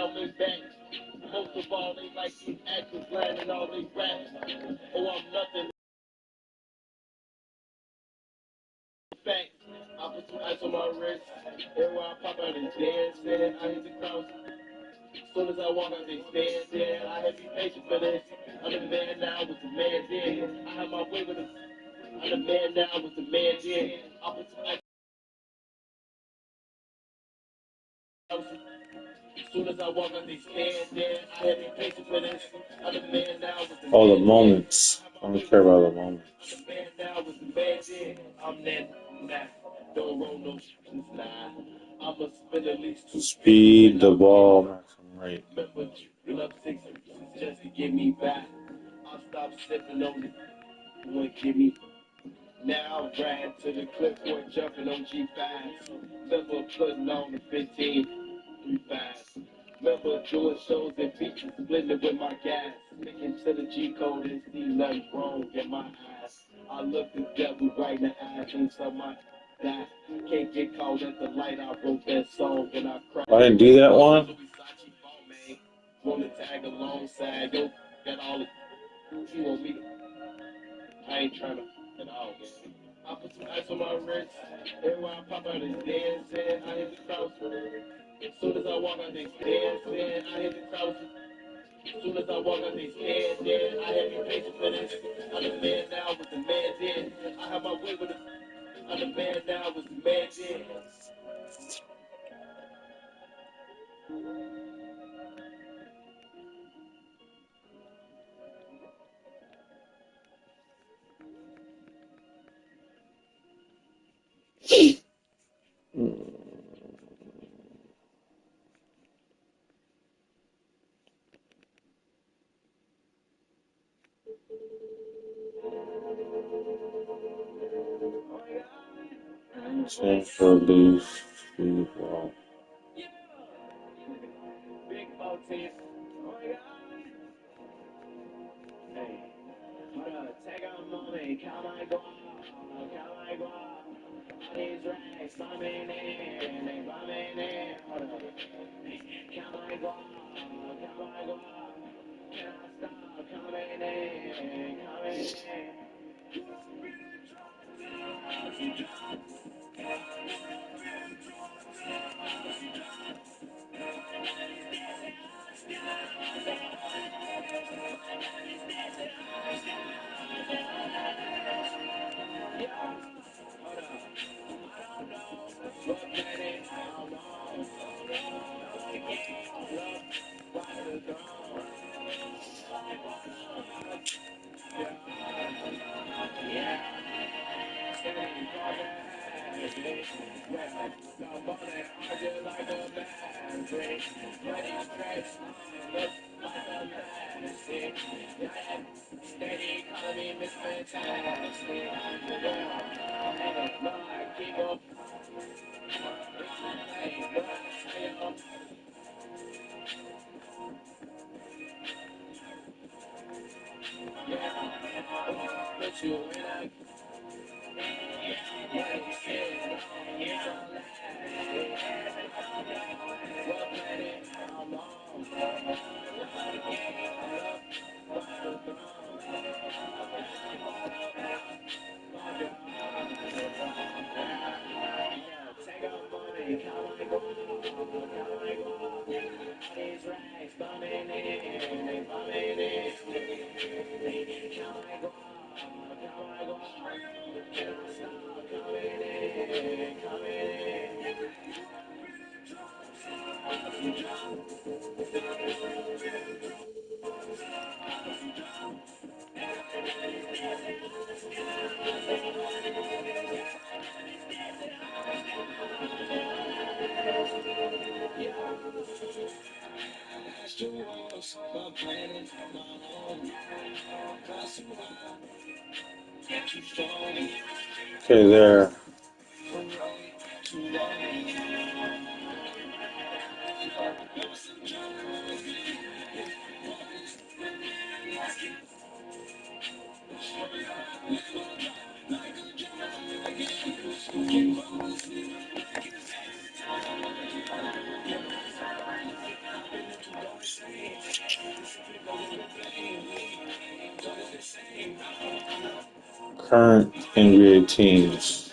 down and back. Most of all, they like these actors landing all these raps. Oh, I'm nothing. Fact, I put some ice on my wrist. Everywhere I pop out and dance, and I hit the crowd. Soon as I walk out, they stand there. I have be patient for this. I'm the man now with the man then. I have my way with him. I'm the man now with the man then. I put some ice. Soon as I walk out, they stand there. I have be patient for this. I'm the man now with the man. All the moments. I don't care about the moments. I'm the man now with the man then. I'm that. Don't roll no shit, nah. I'ma spend at least two Speed the ball, maximum rate. Remember, you love 6 just to get me back. I'll stop sipping on it. You wanna give me now? Ran to the clipboard, jumping on G5. Remember putting on the 15, 3 fast. Remember doing shows and features, splitting with my gas. Sticking to the G code and see nothing wrong in my eyes. I look the devil right in the eye, and so my that can't get caught at the light. I wrote that song and I cried. I didn't do that one. Wanna tag alongside, yo, got all the you want me to. I ain't trying to at all, man. I put some ice on my wrist. Everywhere I pop out is dancing. I hit the crowd. As soon as I walk out, they dancing. I hit the crowd. As soon as I walk out, they dancing. I have you patient for this. I'm the man now with the man then. I have my way with it. I'm the man now with the man then. Change for loose speed ball. Big 14. Oh my God. Hey, hold up, take a moment, count my guap, count my guap. All these racks bombing in, they bombing in. Hold up, count my guap, count my guap. Can I stop coming in, coming Steady, calling me Miss Fantastic. Lord, keep up. Put you in a Okay, there. current NBA teams.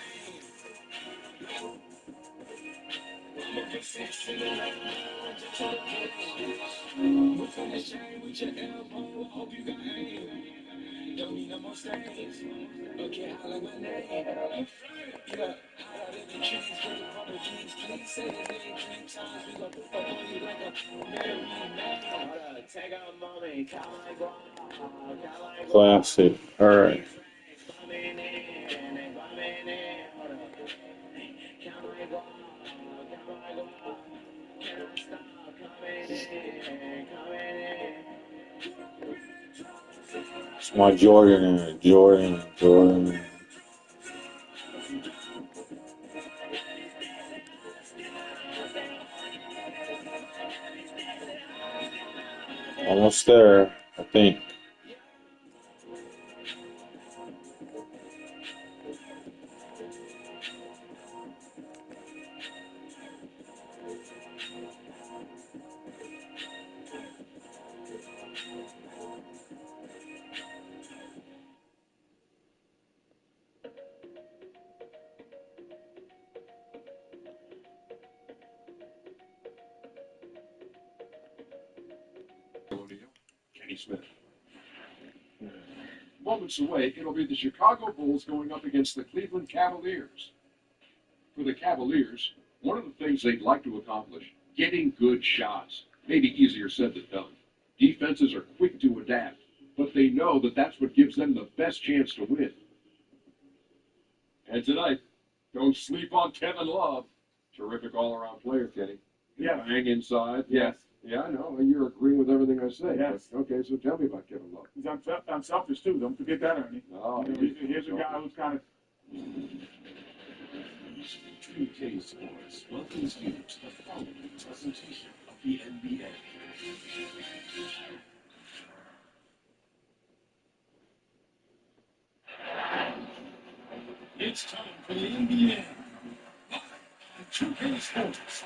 Classic. All right. It's my Jordan in it. Jordan. Almost there, I think. Kenny Smith. Moments away, it'll be the Chicago Bulls going up against the Cleveland Cavaliers. For the Cavaliers, one of the things they'd like to accomplish, getting good shots. Maybe easier said than done. Defenses are quick to adapt, but they know that that's what gives them the best chance to win. And tonight, don't sleep on Kevin Love. Terrific all-around player, Kenny. Yeah. Bang inside. Yes. Yeah, I know. You're agreeing with everything I say. Yes. But, okay, so tell me about Kevin Love. He's unselfish too. Don't forget that, Ernie. Oh, Here's a guy who's kind of. 2K Sports welcomes you to the following presentation of the NBA. It's time for the NBA. Live on 2K Sports.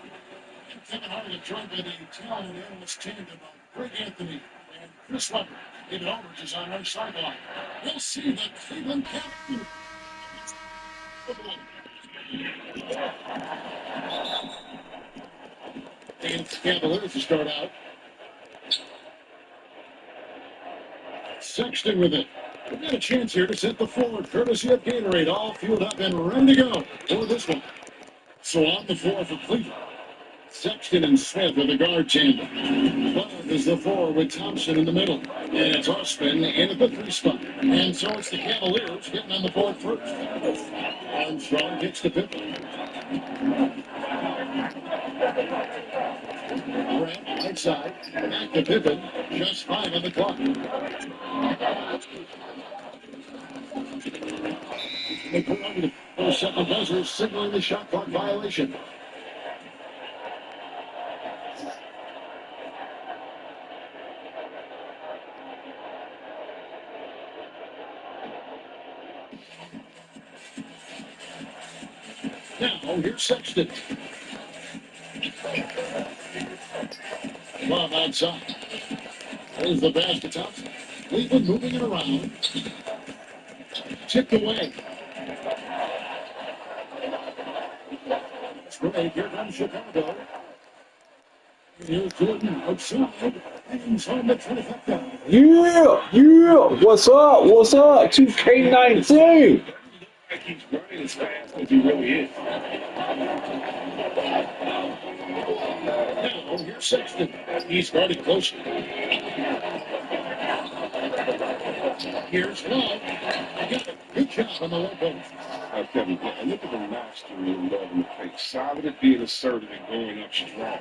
I'm Kevin Harlan, joined by the talented analyst tandem of Greg Anthony and Chris Webber. David Aldridge is on our sideline. We'll see the Cleveland Cavaliers. And Cavaliers to start out. Sexton with it. We've got a chance here to set the floor, courtesy of Gatorade, all fueled up and ready to go for this one. So on the floor for Cleveland, Sexton and Smith are the guard tandem. Love is the four with Thompson in the middle. And it's Osman in at the 3 spot. And so it's the Cavaliers getting on the board first. Armstrong gets to Pippen. Grant, right side. Back to Pippen. Just 5 on the clock. The perimeter. Those second buzzers signaling the shot clock violation. Now, here's Sexton. Love outside. There's the pass to Thompson. Cleveland moving it around. Tipped away. Straight. Here comes Chicago. Here's Jordan outside. Hangs on the trifecta. Yeah. What's up? 2K19. He's running as fast as he really is. Now, here's Sexton. He's guarded closely. Here's Love. Good job on the low post. Kevin, look at the mastery of Love in the paint. Solid at being assertive and going up strong.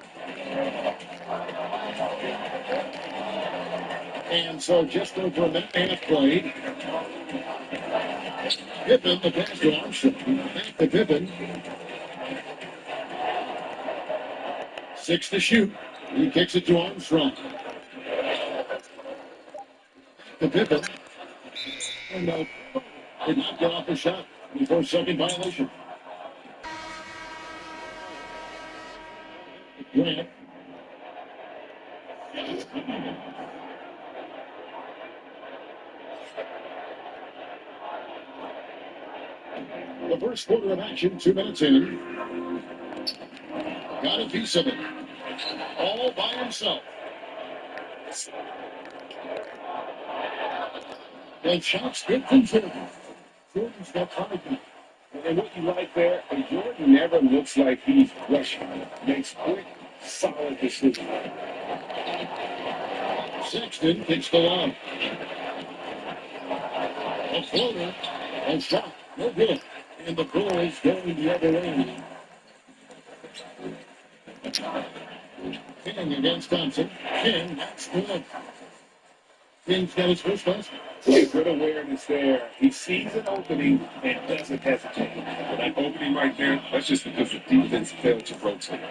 And so just over a minute and a half played. Pippen, the pass to Armstrong. Back to Pippen. 6 to shoot. He kicks it to Armstrong. To Pippen. And did not get off the shot before second violation. Grant. The first quarter of action, 2 minutes in. Got a piece of it. All by himself. The shots get from Jordan. Jordan's got targeted. And what you like there, and Jordan never looks like he's rushing. Makes quick, solid decisions. Sexton kicks the lob. A floater. A shot. No good. And the Bulls going the other way. King against Thompson. King, that's good. King's got his first basket. Good awareness there. He sees an opening and doesn't hesitate. But that opening right there, that's just because the defense failed to rotate.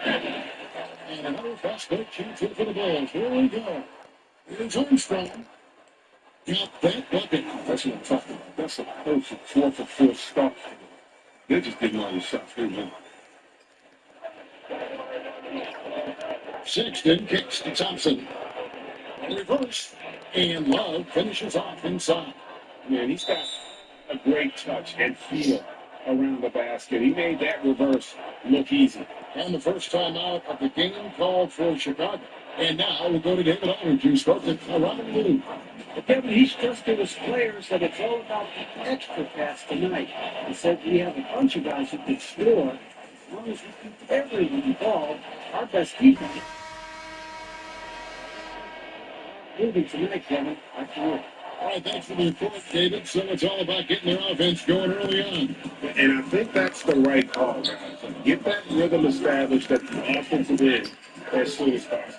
And another fast break chance here for the Bulls. Here we go. Here's Armstrong. Got that bucket. That's what I'm talking about. That's a perfect 4-for-4 start. They just didn't know the shots they were. Sexton kicks to Thompson. Reverse. And Love finishes off inside. Man, he's got a great touch and feel around the basket. He made that reverse look easy. And the first time out of the game called for Chicago. And now we'll go to David Aldridge to start the Toronto move. But Kevin, he stressed to his players that it's all about the extra pass tonight. He said we have a bunch of guys who can score. As long as we keep everyone involved, our best defense. Moving tonight, Kevin. Back to you. All right, thanks for the report, David. So it's all about getting their offense going early on. And I think that's the right call, guys. Get that rhythm established at the offensive end as soon as possible.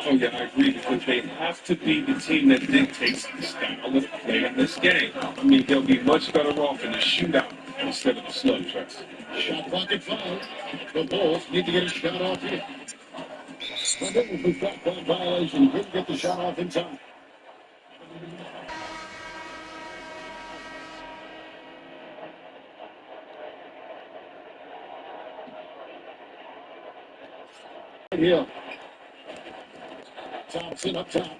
Oh, yeah, I agree, because they have to be the team that dictates the style of play in this game. I mean, they'll be much better off in a shootout instead of a slugfest. Shot clock at 5. The Bulls need to get a shot off here. But then we've got that violation. Couldn't get the shot off in time. Hill. Thompson up top.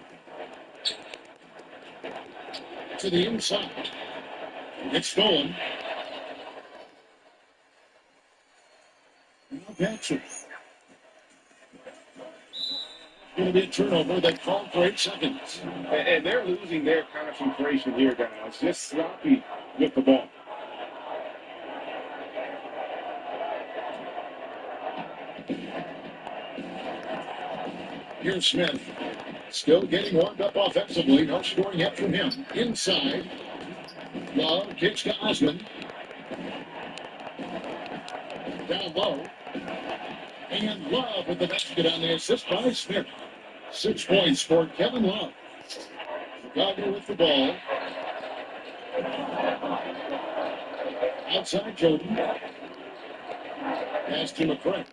To the inside. It's stolen. Now Patrick. Going to be a turnover. They called for 8 seconds. And they're losing their concentration here, guys. Just sloppy with the ball. Here's Smith. Still getting warmed up offensively. No scoring yet from him. Inside. Love kicks to Osman. Down low. And Love with the basket on the assist by Smith. 6 points for Kevin Love. Chicago with the ball. Outside Jordan. Pass to McCray.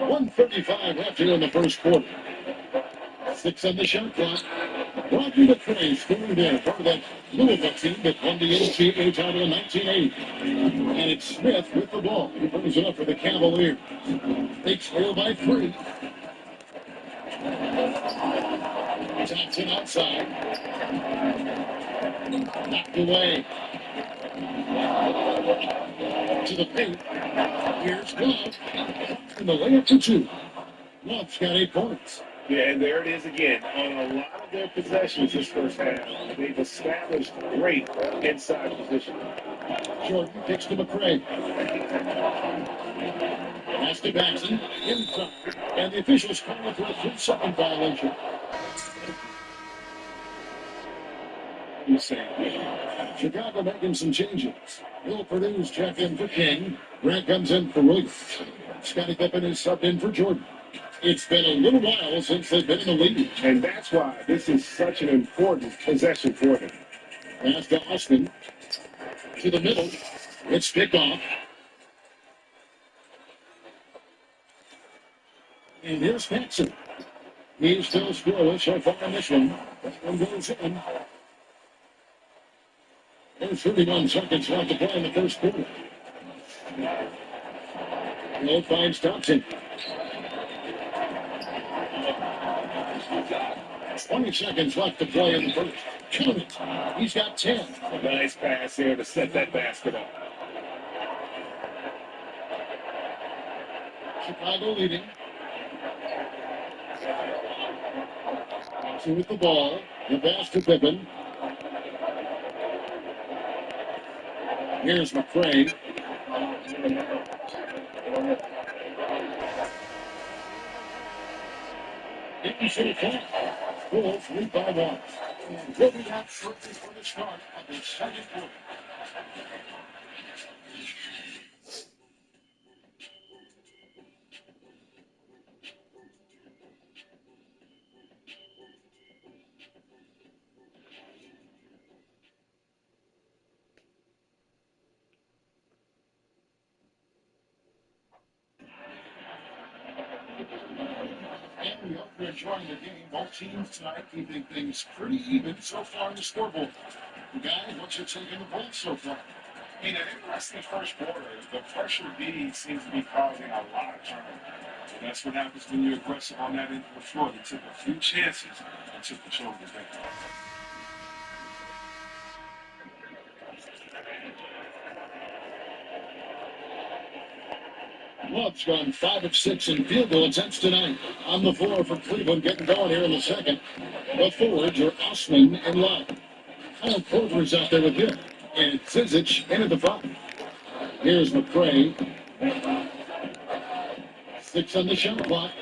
1:35 left here in the first quarter. 6 on the shot clock. Roger McCray scoring there, part of that Louisville team that won the NCAA title in 1980. And it's Smith with the ball. He brings it up for the Cavaliers. They trail by 3. Thompson outside. Knocked away. To the paint. Here's Love. And the layup for 2. Love's got 8 points. Yeah, and there it is again. On a lot of their possessions this first half, they've established great inside position. Jordan kicks to McCray. Pass to Baxton. Inside. And the officials call it for a 3-second violation. Chicago making some changes. Will Purdue's check in for King. Grant comes in for Williams. Scottie Pippen is subbed in for Jordan. It's been a little while since they've been in the lead. And that's why this is such an important possession for them. Pass to Austin. To the middle. It's picked off. And here's Paxson. He's still scoreless so far in this one. That one goes in. There's 31 seconds left to play in the first quarter. Hill finds Thompson. 20 seconds left to play in the first. Count it. He's got 10. A nice pass here to set that basket up. Chicago leading. So with the ball. The pass to Pippen. Here's McCray. Into the point. Full 3-5-1. We'll be out shortly for the start of the second quarter. And we hope you're enjoying the game. Both teams tonight keeping things pretty even so far on the scoreboard. Guys, what's your take on the ball so far? In an interesting first quarter, the pressure D seems to be causing a lot of turnover. That's what happens when you're aggressive on that end of the floor. They took a few chances and took the shoulders down. Love's gone 5 of 6 in field goal attempts tonight. On the floor for Cleveland, getting going here in the second. The forwards are Osman and Love. Kyle Korver's out there with him. And Zizic into the 5. Here's McCray. 6 on the shot clock.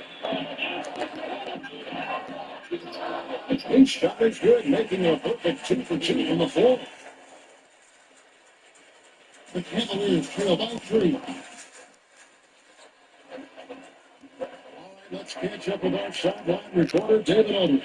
His shot is good, making a perfect 2 for 2 from the floor. The Cavaliers trail by 3. Let's catch up with our sideline reporter, David Aldridge.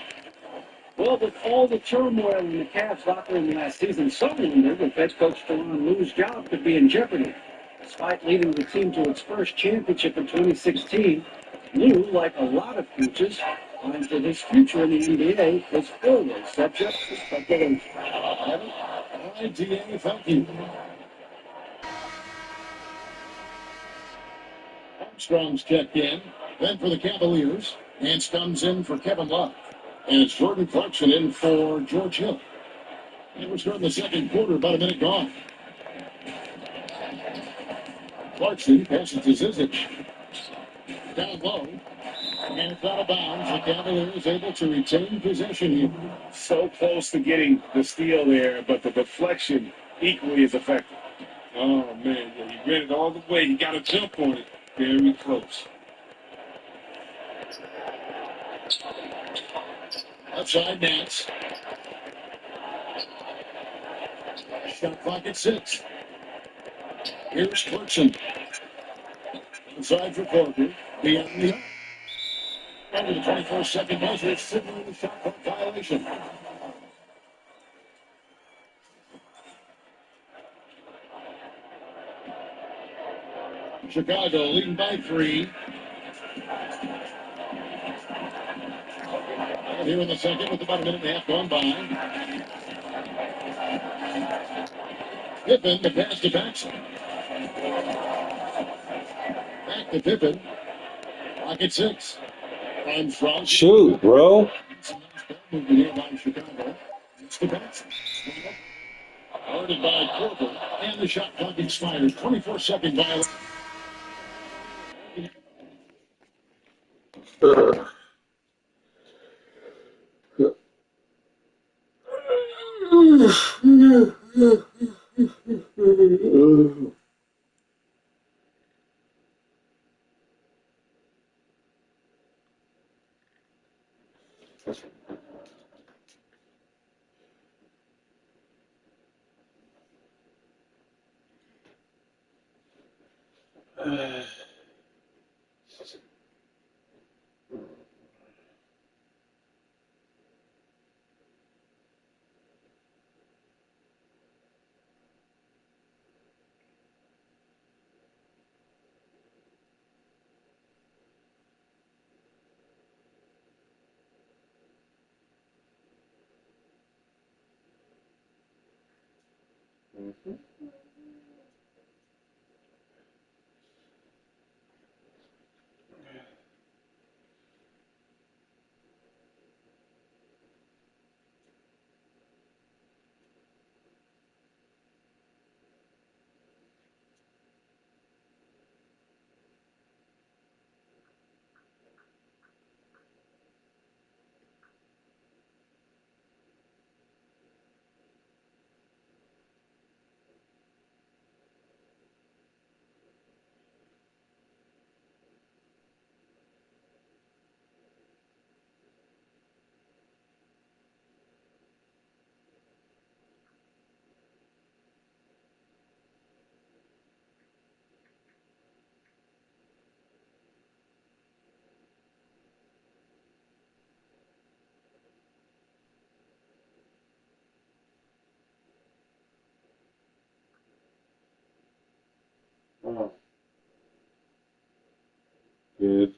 Well, with all the turmoil in the Cavs locker room last season, some wondered if head coach Tyronn Lue's job could be in jeopardy. Despite leading the team to its first championship in 2016, Lue, like a lot of coaches, finds that his future in the NBA is always subject to speculation. All right, DA, thank you. Armstrong's checked in. Then for the Cavaliers, Nance comes in for Kevin Love. And it's Jordan Clarkson in for George Hill. And we're starting the second quarter, about a minute gone. Clarkson passes to Zizic. Down low. And it's out of bounds. The Cavaliers able to retain possession here. So close to getting the steal there, but the deflection equally as effective. Oh, man. Yeah, he ran it all the way. He got a jump on it. Very close. Outside Nance. Shot clock at 6. Here's Clarkson. Inside for Corker. Beyond the under the 24-second buzzer. It's signaling the shot clock violation. Chicago leading by 3. And here in the second with about a minute and a half gone by. Pippen, the pass to Paxson. Back to Pippen. Pocket 6. Armstrong. Shoot, bro. Movement here by Chicago. It's to Paxson. Guarded by Corker. And the shot clock expires. 24-second violation. Oh, good.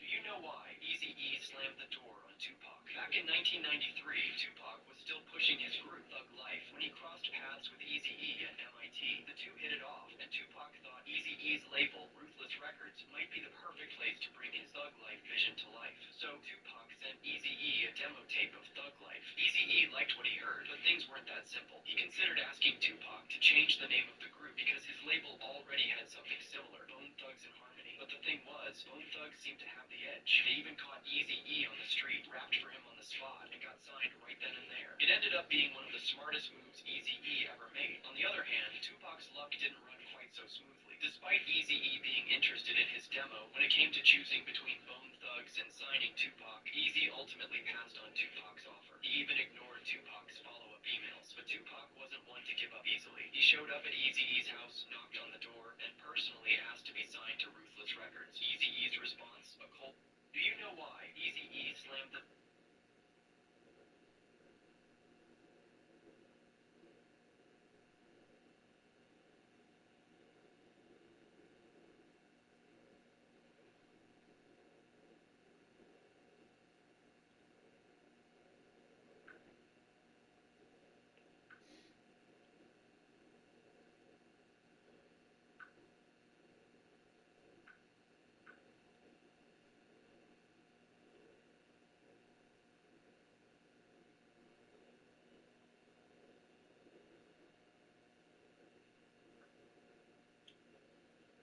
Do you know why Eazy-E slammed the door on Tupac? Back in 1993, Tupac was still pushing his group Thug Life when he crossed paths with Eazy-E at MIT. The two hit it off, and Tupac thought Eazy-E's label, Ruthless Records, might be the perfect place to bring his Thug Life vision to life. So Tupac sent Eazy-E a demo tape of Thug Life. Eazy-E liked what he heard, but things weren't that simple. He considered asking Tupac to change the name of the group because his label already had something similar, Bone Thugs and Harmony. But the thing was, Bone Thugs seemed to have the edge. They even caught Eazy-E on the street, rapped for him on the spot, and got signed right then and there. It ended up being one of the smartest moves Eazy-E ever made. On the other hand, Tupac's luck didn't run quite so smoothly. Despite Eazy-E being interested in his demo, when it came to choosing between Bone Thugs and signing Tupac, Eazy ultimately passed on Tupac's offer. He even ignored Tupac's follow-up emails, but Tupac wasn't one to give up easily. He showed up at Eazy-E's house, knocked on the door, and personally asked to be signed to Ruthless Records. Eazy-E's response? A cold. Do you know why Eazy-E slammed the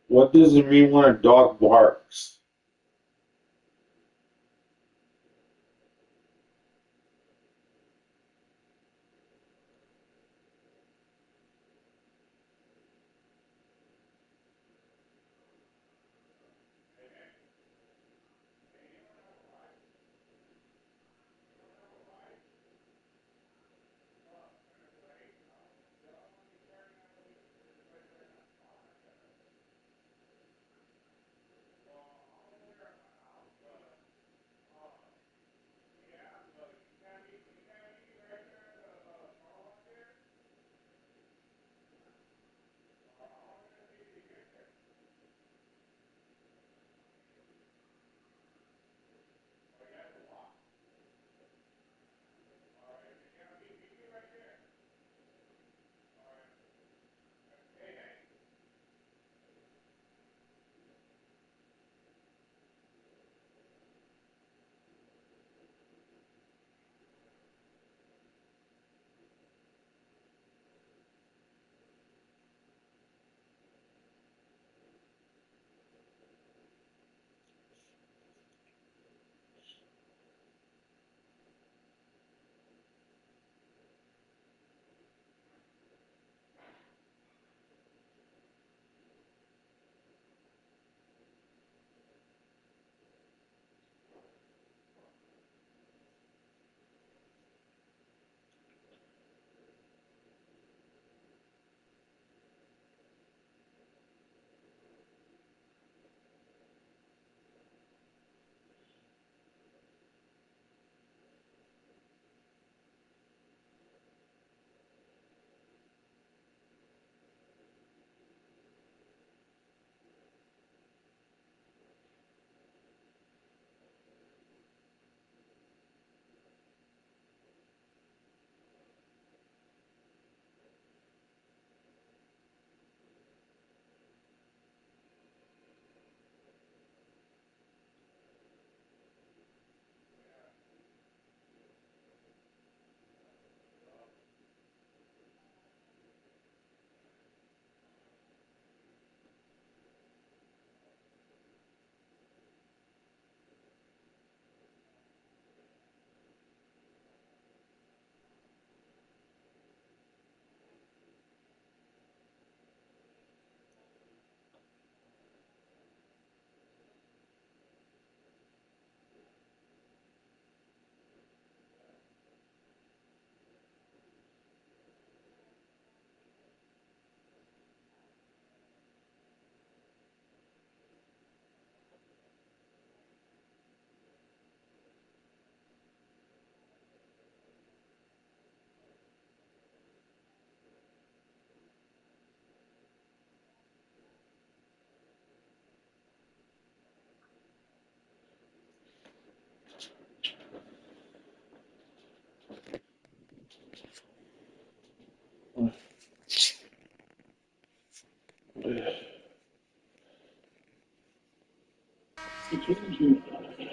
What does it mean when a dog barks?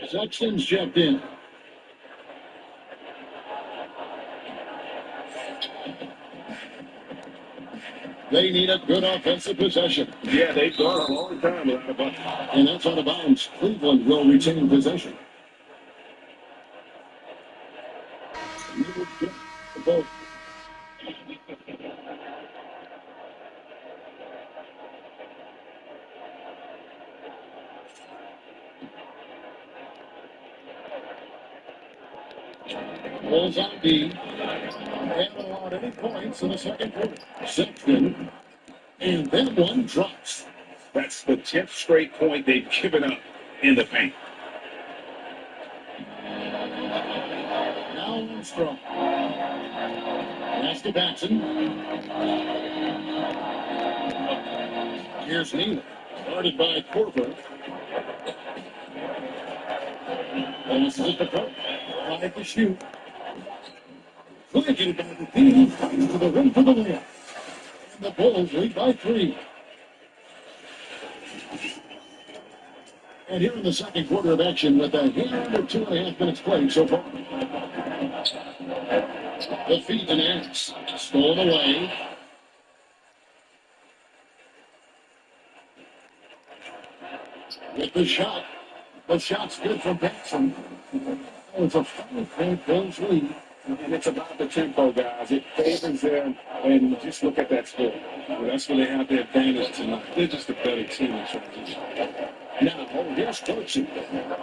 Sexton's checked in. They need a good offensive possession. Yeah, they've gone a long time without a bucket. And that's out of bounds. Cleveland will retain possession. Bulls on D. They haven't allowed any points in the second quarter. Sexton. And then one drops. That's the 10th straight point they've given up in the paint. Now Armstrong. Pass to Batson. Here's Neal. Guarded by Korver. Passes it to Cook. Tried to shoot. Flanking by the team. To the rim for the layup. And the Bulls lead by 3. And here in the second quarter of action with a hand or 2.5 minutes played so far. The feed and Axe. Stolen away. With the shot. The shot's good from Batson. Oh, it's a 5-point Bulls lead. And it's about the tempo, guys. It favors them. And just look at that score. Well, that's where they have the advantage tonight. They're just a better team in transition. Now, here's Turkson.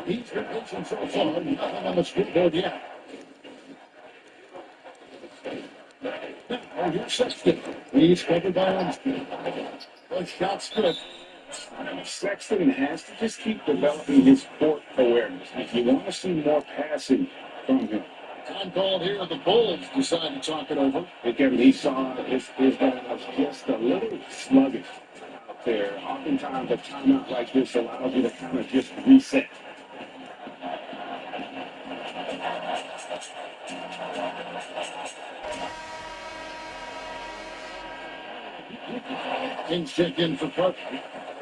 He's been pitching so far. Nothing on the scoreboard yet. Now, here's Sexton. He's covered by Armstrong. The shot's good. Sexton has to just keep developing his court awareness. If you want to see more passing from him. Time called here. The Bulls decide to talk it over. Kevin, he saw his guys just a little sluggish out there. Oftentimes, a timeout like this allows you to kind of just reset. Kings check in for Parker.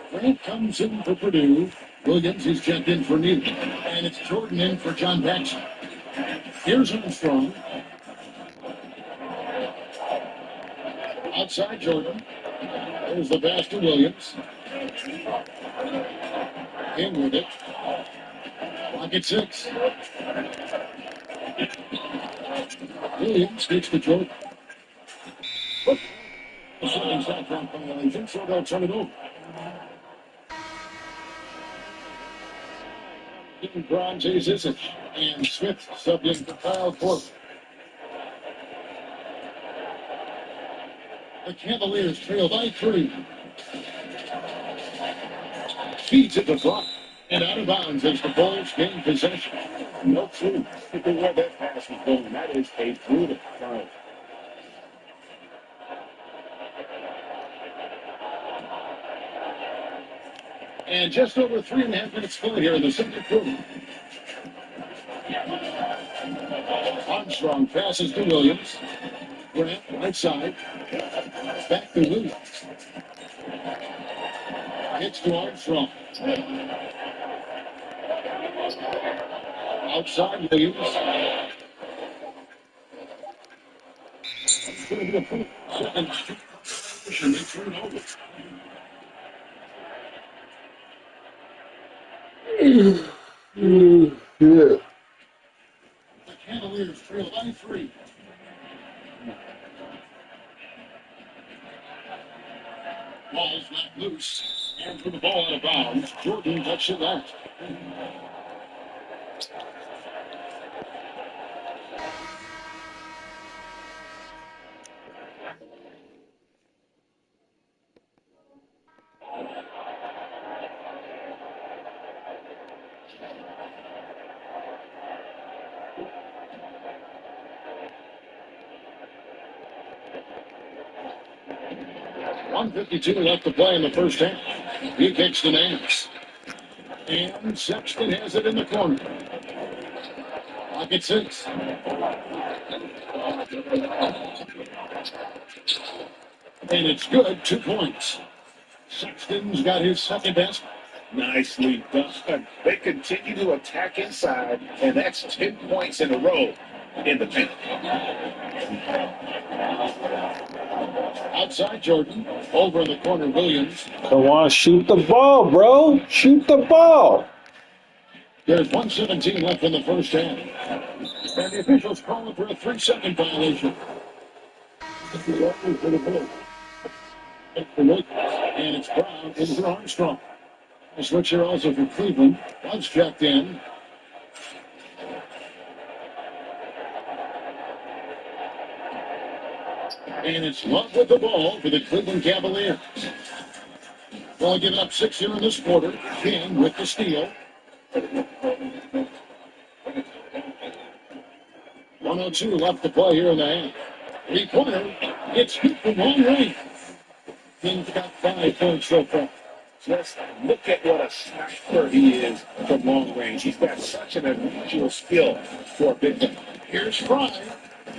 Grant comes in for Purdue. Williams is checked in for Newton. And it's Jordan in for John Batson. Here's Armstrong. Outside Jordan. There's the pass to Williams. In with it. Clock at 6. Williams gets to Jordan. The second shot clock violation, so they'll turn it over. In Bronze Zizic and Smith subbed in for Kyle Korver. The Cavaliers trail by 3. Feeds at the block and out of bounds as the Bulls gain possession. No clue where that pass was going. That is a brutal foul. And just over 3.5 minutes played here in the second quarter. Armstrong passes to Williams. Grant, right side. Back to Williams. Gets to Armstrong. Outside Williams. It's going to be a full second. They turn over. Yeah. The Cavaliers trail by 3. Ball's not loose. And for the ball out of bounds, Jordan touched it out. .152 left to play in the first half. He kicks the Nance. And Sexton has it in the corner. Pocket 6. And it's good. 2 points. Sexton's got his second basket. Nicely done. They continue to attack inside, and that's 10 points in a row in the paint. Outside Jordan, over in the corner Williams. Come on, shoot the ball, bro. Shoot the ball. There's 1:17 left in the first half. And the officials calling for a 3-second violation. For the Bulls. And it's Brown in for Armstrong. A switch here also for Cleveland. Once checked in. And it's Love with the ball for the Cleveland Cavaliers. Only giving up 6 here in this quarter. King with the steal. 1:02 left to play here in the half. 3-pointer. It's hit from long range. King's got 5 points so far. Just look at what a sniper he is from long range. He's got such an unusual skill for a big man. Here's Fry.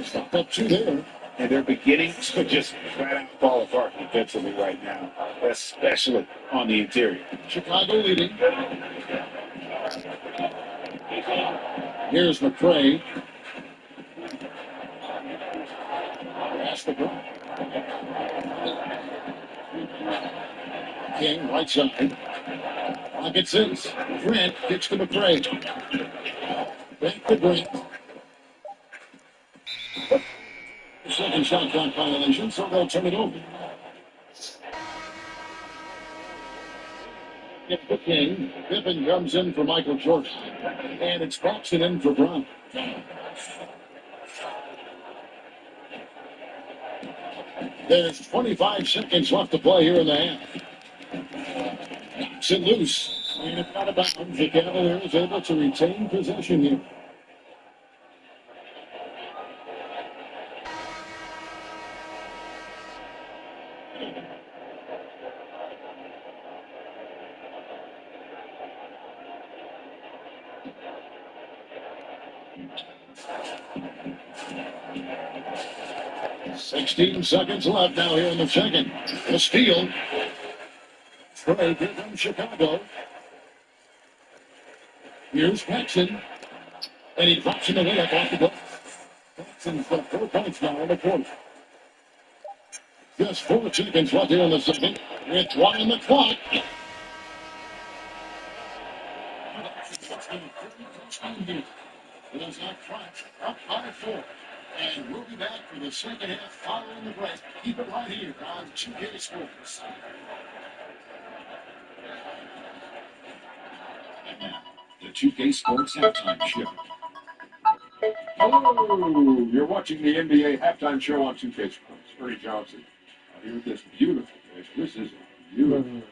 Stop up 2 there. And they're beginning to just flat out fall apart defensively right now, especially on the interior. Chicago leading. Here's McCray. Pass the ball. King, right side. Pocket 6. Grant gets to McCray. Back to Grant. Second shot clock violation, so they'll turn it over. Get the King. Pippen comes in for Michael Jordan. And it's Paxson in for Brown. There's 25 seconds left to play here in the half. Knocks it loose. And it's out of bounds. The Cavaliers able to retain possession here. Sixteen seconds left now here in the second. A steal. Trey here from Chicago. Here's Paxson. And he drops him away up off the glass. Paxson's got 4 points now in the quarter. Just 4 seconds left here in the second. With 1 on the clock. It is not crunch. Up by 4. And we'll be back for the second half following the break. Keep it right here on 2K Sports. And now, the 2K Sports Halftime Show. Hello, you're watching the NBA Halftime Show on 2K Sports. Ernie Johnson. Here with this beautiful fish. This is a beautiful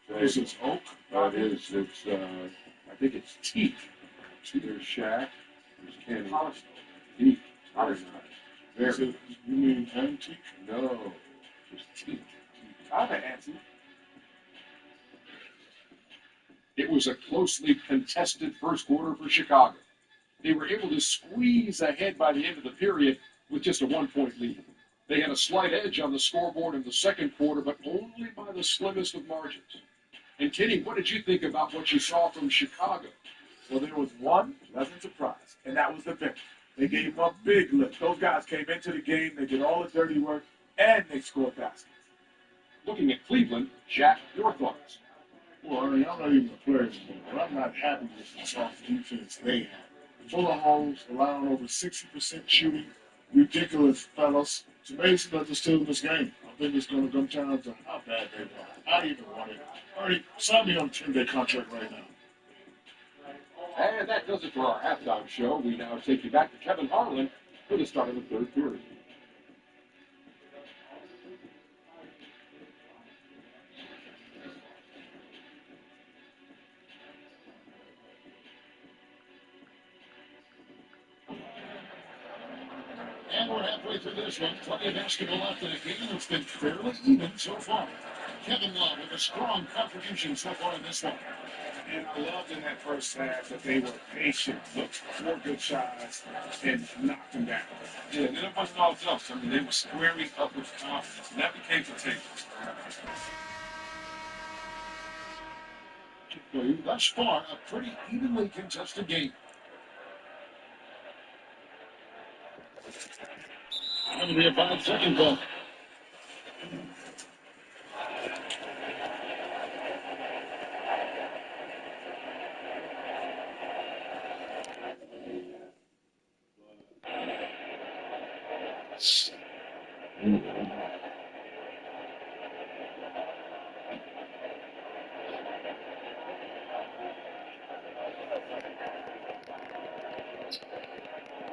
This is oak. It is. It's. I think it's teak. See, there's Shaq. There's Kenny. Polished. Teak. Very nice. Is Very. it, you mean antique? No, just teak. I have an antique. It was a closely contested first quarter for Chicago. They were able to squeeze ahead by the end of the period with just a 1-point lead. They had a slight edge on the scoreboard in the second quarter, but only by the slimmest of margins. And Kenny, what did you think about what you saw from Chicago? Well, there was one pleasant surprise, and that was the bench. They gave up big lift. Those guys came into the game, they did all the dirty work, and they scored baskets. Looking at Cleveland, Jack, your thoughts? Well, I'm not even a player anymore, but I'm not happy with the soft defense they have. Full of holes, allowing over 60% shooting. Ridiculous, fellas. It's amazing that they're still in this game. I think it's going to come down to how bad they are. I even want it. Already, sign me on a 10-day contract right now. And that does it for our halftime show. We now take you back to Kevin Harlan for the start of the third period. And we're halfway through this one. Plenty of basketball left in the game. It's been fairly even so far. Kevin Love with a strong contribution so far in this one. And I loved in that first half that they were patient, looked for 4 good shots, and knocked them down. Yeah, and it wasn't all tough. I mean, they were squaring up with confidence, and that became contagious. Thus far, a pretty evenly contested game. Going to be a 5-second ball.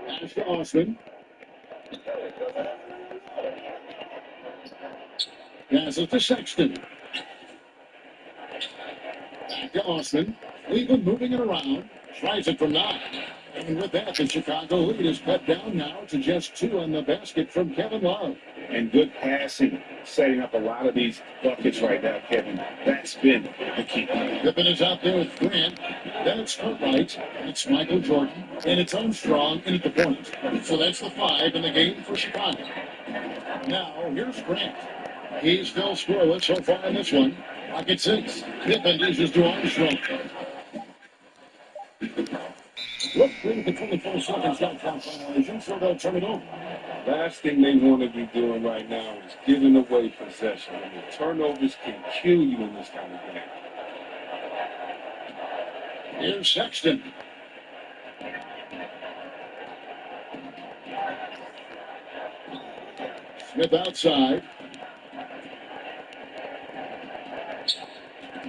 Pass to Osman. Passes to Sexton. Back to Osman. Cleveland moving it around. Tries it from 9. And with that, the Chicago lead is cut down now to just 2 on the basket from Kevin Love. And good passing, setting up a lot of these buckets right now, Kevin. That's been the key. Pippen is out there with Grant. Then it's Cartwright. It's Michael Jordan. And it's Armstrong in at the point. So that's the 5 in the game for Chicago. Now, here's Grant. He's still scoreless so far in this one. Pocket 6. Pippen dishes to Armstrong. Look, 24 seconds got clock violation, so they'll turn it over. Last thing they want to be doing right now is giving away possession. I mean, turnovers can kill you in this kind of game. Here's Sexton. Smith outside.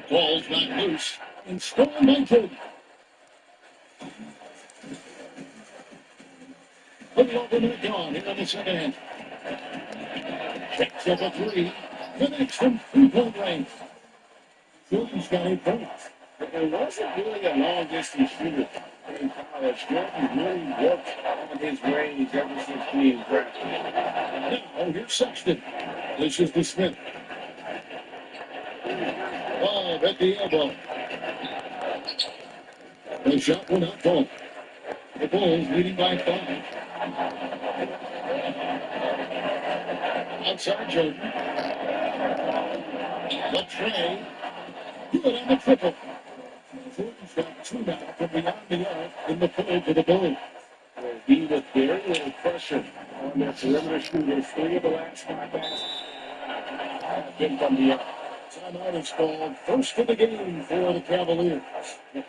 Ball's not loose. And stolen by Jordan. A little over a minute gone here in the second half. Takes up a 3. Connects from 3-point range. Jordan's got 8 points. It wasn't really a long-distance shooter in college. Jordan really worked on his range ever since being drafted. Now, here's Sexton. This is the Smith. Love at the elbow. The shot will not fall. The Bulls leading by 5. Outside Jordan. Latrey. Good on the triple. Jordan's got 2 now from beyond the arc in the pull to the Bulls. He with very little pressure on their perimeter shooters. 3 of the last 5 baskets have been from the arc. Timeout is called. First of the game for the Cavaliers.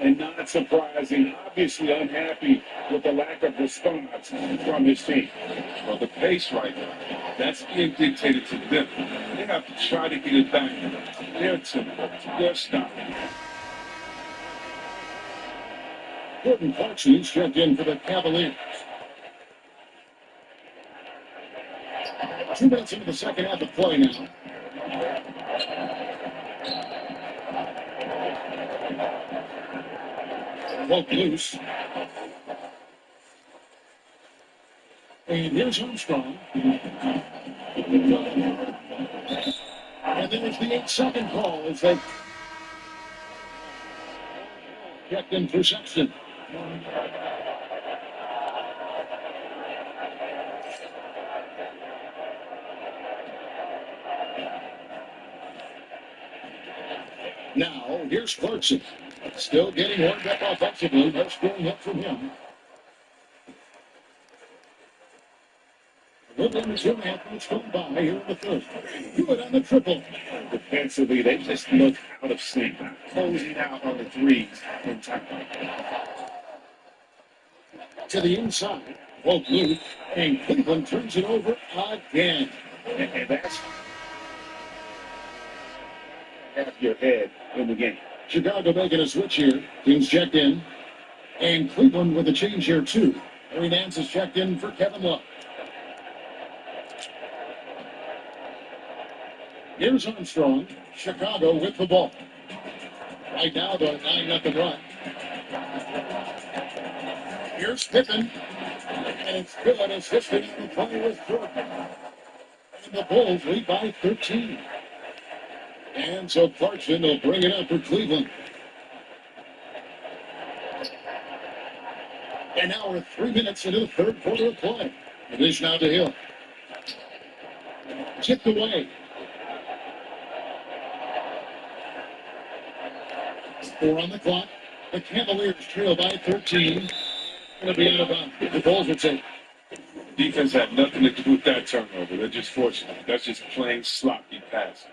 And not surprising, obviously unhappy with the lack of response from his team. Well, the pace right now, that's being dictated to them. They have to try to get it back to their tempo, to their style. Jordan Clarkson's checked in for the Cavaliers. 2 minutes into the second half of play now. Broke loose. And here's Armstrong. And there's the 8-second call as they checked in for Sexton. Now, here's Clarkson. Still getting warmed up offensively. No scoring hit from him. A little under 2.5 minutes gone by here in the third. Good on the triple. Defensively, they just look out of sync, closing out on the 3s in time. To the inside. Won't move. And Cleveland turns it over again. And that's half your head in the game. Chicago making a switch here. Teams checked in. And Cleveland with a change here, too. Larry Nance is checked in for Kevin Love. Here's Armstrong. Chicago with the ball. Right now, the 9-0 run. Here's Pippen. And it's good. Assisted in the play with Jordan. And the Bulls lead by 13. And so Clarkson will bring it up for Cleveland. And now we're 3 minutes into the third quarter of play. It is now to Hill. Tipped away. 4 on the clock. The Cavaliers trail by 13. Going to be out of bounds. The Bulls will take. Defense had nothing to do with that turnover. They're just fortunate. That's just plain sloppy pass.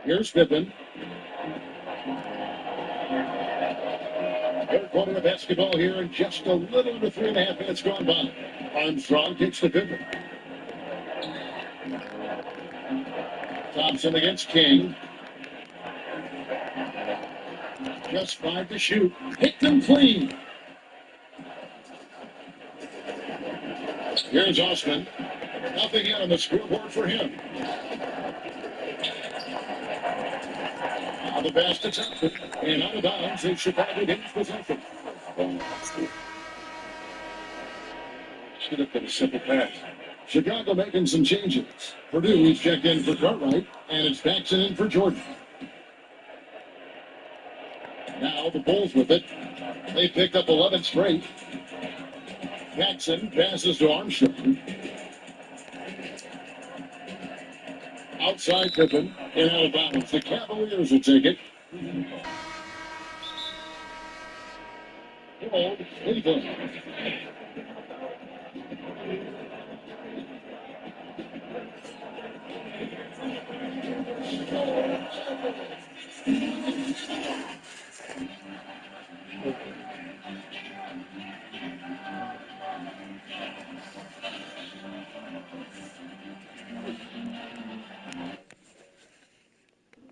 Here's Pippen. Third quarter of basketball here in just a little under 3.5 minutes gone by. Armstrong kicks to Pippen. Thompson against King. Just 5 to shoot. Hit them clean. Here's Osman. Nothing in on the scoreboard for him. Now the pass to Thompson. And out of bounds is Chicago gains possession. Should have been a simple pass. Chicago making some changes. Purdue is checked in for Cartwright, and it's Paxson in for Jordan. Now the Bulls with it. They picked up 11 straight. Paxson passes to Armstrong. Outside Pippen and out of bounds. The Cavaliers will take it. Hold Cleveland.